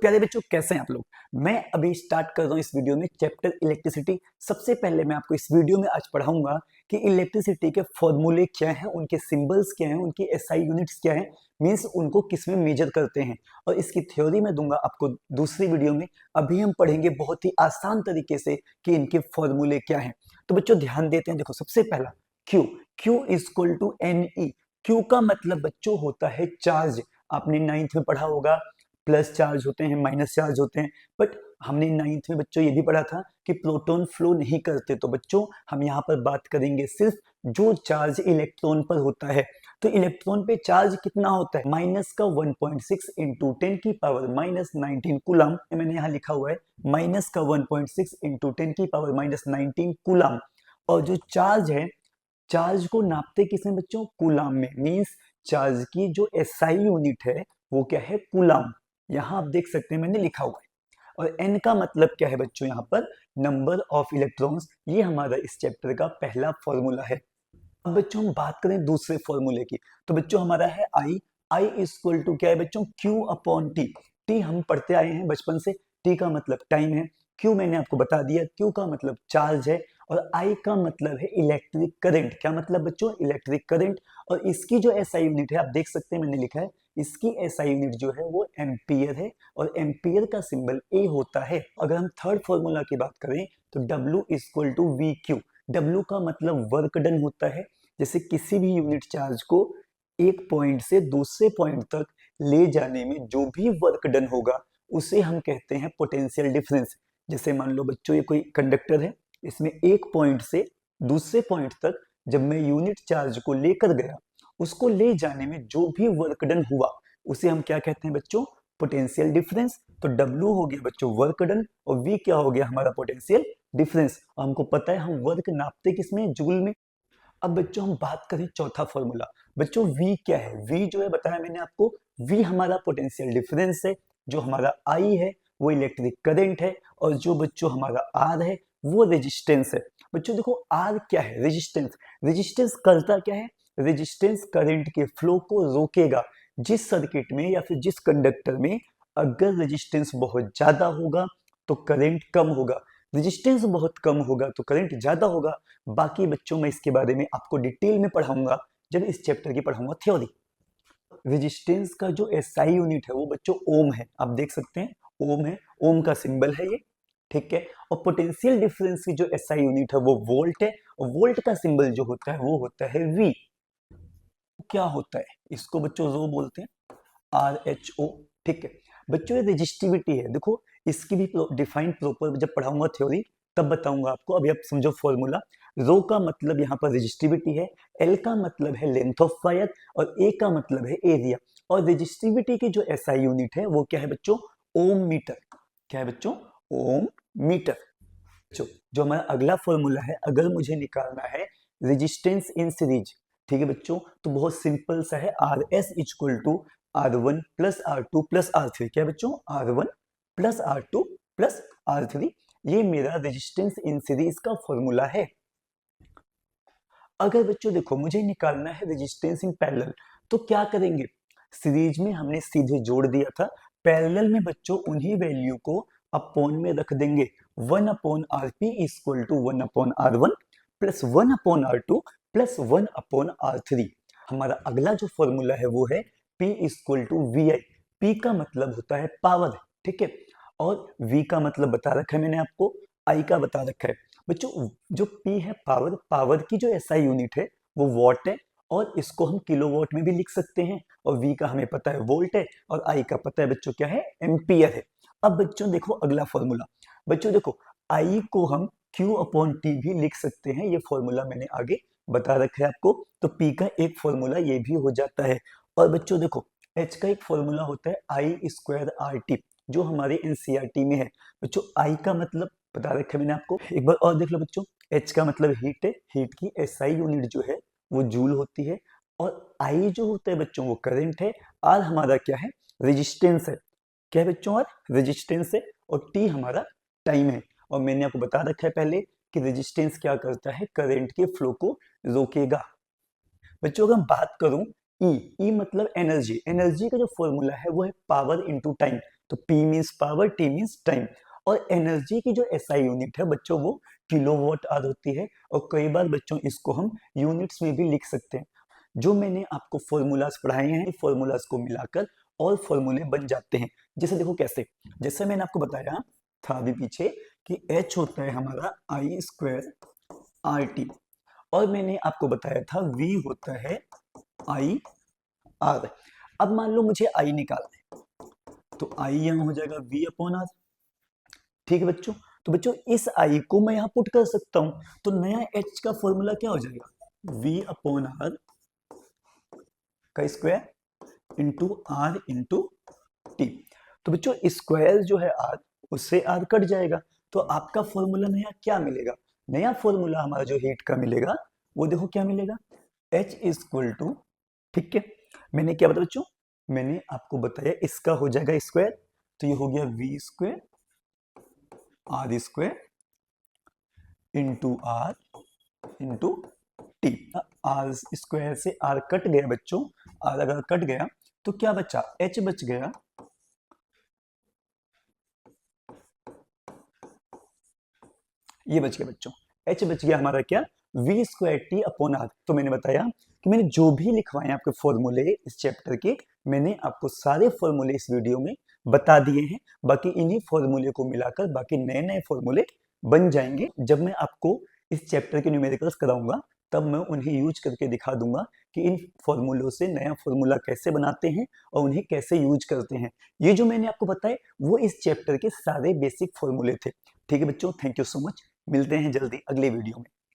प्यारे बच्चों, कैसे हैं आप लोग। मैं अभी स्टार्ट कर रहा हूँ इस वीडियो में चैप्टर इलेक्ट्रिसिटी। सबसे पहले मैं आपको इस वीडियो में आज पढ़ाऊंगा कि इलेक्ट्रिसिटी के फॉर्मूले क्या हैं, उनके सिंबल्स क्या हैं, उनकी एसआई यूनिट्स क्या हैं, मींस उनको किस में मेजर करते हैं, और इसकी थ्योरी मैं दूंगा आपको दूसरी वीडियो में। अभी हम पढ़ेंगे बहुत ही आसान तरीके से कि इनके फॉर्मूले क्या हैं। तो बच्चों ध्यान देते हैं। देखो, सबसे पहला Q, Q is equal to N E. Q का मतलब बच्चों होता है चार्ज। आपने 9th में पढ़ा होगा, प्लस चार्ज होते हैं, माइनस चार्ज होते हैं। बट हमने 9th में बच्चों ये भी पढ़ा था कि प्रोटॉन फ्लो नहीं करते। तो बच्चों हम यहाँ पर बात करेंगे सिर्फ जो चार्ज इलेक्ट्रॉन पर होता है। तो इलेक्ट्रॉन पे चार्ज कितना होता है, माइनस का 1.6 इंटू 10 की पावर माइनस 19 कूलम। मैंने यहाँ लिखा हुआ है माइनस का 1.6 इंटू 10 की पावर माइनस 19 कूलम। और जो चार्ज है, चार्ज को नापते किसमें बच्चों, कूलम में। मींस चार्ज की जो एसआई यूनिट है वो क्या है, कूलम। यहाँ आप देख सकते हैं मैंने लिखा हुआ है। और एन का मतलब क्या है बच्चों, यहाँ पर नंबर ऑफ इलेक्ट्रॉन्स। ये हमारा इस चैप्टर का पहला फॉर्मूला है। अब बच्चों हम बात करें दूसरे फॉर्मूले की, तो बच्चों हमारा है आई। आई इक्वल टू क्या है बच्चों, क्यू अपॉन टी। टी हम पढ़ते आए हैं बचपन से। टी का मतलब टाइम है, क्यू मैंने आपको बता दिया, क्यू का मतलब चार्ज है, और आई का मतलब है इलेक्ट्रिक करंट। क्या मतलब बच्चों, इलेक्ट्रिक करंट। और इसकी जो एसआई यूनिट है आप देख सकते हैं मैंने लिखा है, इसकी एसआई यूनिट जो है वो एम्पियर है, और एम्पियर का सिंबल ए होता है। अगर हम थर्ड फॉर्मूला की बात करें तो W equal to V Q. W का मतलब वर्क डन होता है। जैसे किसी भी यूनिट चार्ज को एक पॉइंट से दूसरे पॉइंट तक ले जाने में जो भी वर्क डन होगा उसे हम कहते हैं पोटेंशियल डिफरेंस। जैसे मान लो बच्चों ये कोई कंडक्टर है, इसमें एक पॉइंट से दूसरे पॉइंट तक जब मैं यूनिट चार्ज को लेकर गया, उसको ले जाने में जो भी वर्क डन हुआ उसे हम क्या कहते हैं बच्चों, पोटेंशियल डिफरेंस। तो W हो गया बच्चों वर्क डन, और V क्या हो गया हमारा पोटेंशियल डिफरेंस। हमको पता है हम वर्क नापते किसमें, जूल में। अब बच्चों हम बात करें चौथा फॉर्मूला। बच्चों V क्या है, V जो है बताया मैंने आपको, V हमारा पोटेंशियल डिफरेंस है। जो हमारा I है वो इलेक्ट्रिक करंट है, और जो बच्चों हमारा R है वो रेजिस्टेंस है। बच्चों देखो R क्या है, रेजिस्टेंस। रेजिस्टेंस करता क्या है, रेजिस्टेंस करंट के फ्लो को रोकेगा। जिस सर्किट में या फिर जिस कंडक्टर में अगर रेजिस्टेंस बहुत ज्यादा होगा तो करंट कम होगा, रेजिस्टेंस बहुत कम होगा तो करंट ज्यादा होगा। बाकी बच्चों मैं इसके बारे में आपको डिटेल में पढ़ाऊंगा जब इस चैप्टर की पढ़ाऊंगा थ्योरी। रेजिस्टेंस का जो एसआई यूनिट है वो बच्चों ओम है, आप देख सकते हैं ओम है, ओम का सिंबल है ये, ठीक है। और पोटेंशियल डिफरेंस की जो एसआई यूनिट है वो वोल्ट है, और वोल्ट का सिंबल जो होता है वो होता है वी। क्या होता है, इसको बच्चों रो बोलते हैं, RHO, ठीक है। बच्चों ये रेजिस्टिविटी है, देखो इसकी भी डिफाइन प्रॉपर जब पढ़ाऊंगा थ्योरी तब बताऊंगा आपको। अभी आप समझो फॉर्मूला। रो का मतलब यहाँ पर रेजिस्टिविटी है, एल का मतलब है लेंथ ऑफ वायर, और ए का मतलब है एरिया। और रेजिस्टिविटी की जो एसआई यूनिट है वो क्या है बच्चों, ओम मीटर। क्या है बच्चों, ओम मीटर। बच्चों जो हमारा अगला फॉर्मूला है, अगर मुझे निकालना है रेजिस्टेंस इन सीरीज, ठीक है बच्चों, तो बहुत सिंपल सा है, R S equal to R1 plus R2 plus R3। क्या बच्चों, R1 plus R2 plus R3। ये मेरा रेजिस्टेंस इन सीरीज का फॉर्मूला है। अगर बच्चों देखो मुझे निकालना है रेजिस्टेंस इन पैरेलल, तो क्या करेंगे, सीरीज में हमने सीधे जोड़ दिया था, पैरेलल में बच्चों उन्हीं वैल्यू को अपॉन में रख देंगे। 1 upon R P equal to 1 upon R1 plus 1 upon R2 plus 1 upon R3। हमारा अगला जो फॉर्मूला है वो है P equal to V I. P का मतलब होता है पावर, ठीक है, और V का मतलब बता रखा है मैंने आपको, I का बता रखा है। बच्चों जो P है पावर, पावर की जो एसआई यूनिट है वो वॉट है, और इसको हम किलोवाट में भी लिख सकते हैं। और V का हमें पता है वोल्ट है, और I का पता है बच्चों क्या है, एम्पियर है। अब बच्चों देखो अगला फॉर्मूला। बच्चों देखो I को हम Q अपॉन टी भी लिख सकते हैं, ये फॉर्मूला मैंने आगे बता रखा है आपको। तो P का एक फॉर्मूला ये भी हो जाता है। और बच्चों देखो H का एक फॉर्मूला होता है आई स्क्वायर आर टी, जो हमारे एनसीईआरटी में है। बच्चों आई का मतलब बता रखा है मैंने आपको, एक बार और देख लो बच्चों। एच का मतलब हीट है, हीट की एसआई यूनिट जो है वो जूल होती है। और आई जो होता है बच्चों वो करंट है। आर हमारा क्या है, रेजिस्टेंस है। क्या है बच्चों, आर रेजिस्टेंस है। और टी हमारा टाइम है। और मैंने आपको बता रखा है पहले कि रेजिस्टेंस क्या करता है, करंट के फ्लो को रोकेगा। बच्चों अगर हम बात करूं ई, ई मतलब एनर्जी, एनर्जी का जो फॉर्मूला है वो है पावर इनटू टाइम। तो P means power, T means time. और एनर्जी की जो एसआई यूनिट है बच्चों वो किलोवाट आवर होती है, और कई बार बच्चों इसको हम यूनिट्स में भी लिख सकते हैं। जो मैंने आपको फॉर्मूलाज पढ़ाए हैं, फॉर्मूलाज को मिलाकर और फॉर्मूले बन जाते हैं। जैसे देखो कैसे, जैसे मैंने आपको बताया था अभी पीछे कि H होता है हमारा आई स्क्वायर आर टी, और मैंने आपको बताया था V होता है आई आर। अब मान लो मुझे आई निकालना है, तो आई यहां हो जाएगा V अपॉन आर। ठीक है बच्चों, तो बच्चों इस आई को मैं यहां पुट कर सकता हूं, तो नया H का फॉर्मूला क्या हो जाएगा, V अपॉन आर का square into R into T. तो बच्चों स्क्वायर जो है आर, उससे आर कट जाएगा, तो आपका फॉर्मूला नया क्या मिलेगा, नया फॉर्मूला हमारा जो हीट का मिलेगा वो देखो क्या मिलेगा, H इक्वल टू, ठीक है, मैंने क्या बताया बच्चों, मैंने आपको बताया इसका हो जाएगा स्क्वायर, तो ये हो गया V square R square into R into T. R square से आर कट गया बच्चों, आर अगर कट गया तो क्या बचा, H बच गया, ये बच गया बच्चों, H बच गया हमारा क्या, V square T upon R. तो मैंने बताया कि मैंने जो भी लिखवाए आपके फॉर्मूले इस चैप्टर के, मैंने आपको सारे फॉर्मूले इस वीडियो में बता दिए हैं। बाकी इन्हीं फॉर्मूले को मिलाकर बाकी नए नए फॉर्मूले बन जाएंगे। जब मैं आपको इस चैप्टर के न्यूमेरिकल्स कराऊंगा तब मैं उन्हें यूज करके दिखा दूंगा कि इन फॉर्मूलों से नया फॉर्मूला कैसे बनाते हैं और उन्हें कैसे यूज करते हैं। ये जो मैंने आपको बताया वो इस चैप्टर के सारे बेसिक फॉर्मूले थे। ठीक है बच्चों, थैंक यू सो मच, मिलते हैं जल्दी अगले वीडियो में।